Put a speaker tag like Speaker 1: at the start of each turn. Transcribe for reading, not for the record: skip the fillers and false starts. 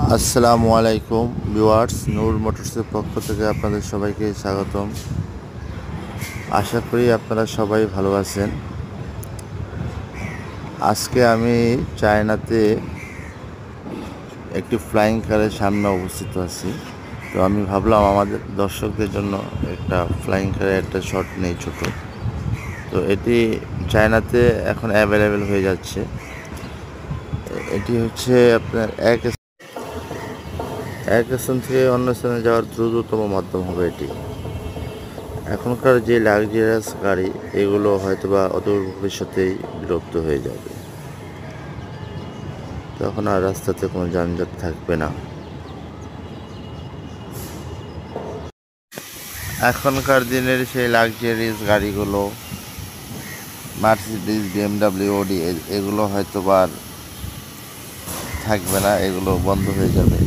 Speaker 1: আসসালামু আলাইকুম ভিউয়ার্স, নূর মোটরসের পক্ষ থেকে আপনাদের সবাইকে স্বাগতম। আশা করি আপনারা সবাই ভালো আছেন। আজকে আমি চায়নাতে একটি ফ্লাইং কারের সামনে অবস্থিত আছি। তো আমি ভাবলাম আমাদের দর্শকদের জন্য একটা ফ্লাইং কারের একটা শট নেই ছোট। তো এটি চায়নাতে এখন অ্যাভেলেবেল হয়ে যাচ্ছে। এটি হচ্ছে আপনার এক স্থান থেকে অন্য স্থানে যাওয়ার দ্রুততম মাধ্যম হবে এটি। এখনকার যে লাক্সারিয়াস গাড়ি, এগুলো হয়তোবা অদূর ভবিষ্যতেই বিলুপ্ত হয়ে যাবে। তখন আর রাস্তাতে কোনো যানজট থাকবে না। এখনকার দিনের সেই লাক্সারিয়াস গাড়িগুলো, মার্সিডিজ, বিএমডাব্লিউ, অডি, এগুলো হয়তোবা আর থাকবে না, এগুলো বন্ধ হয়ে যাবে।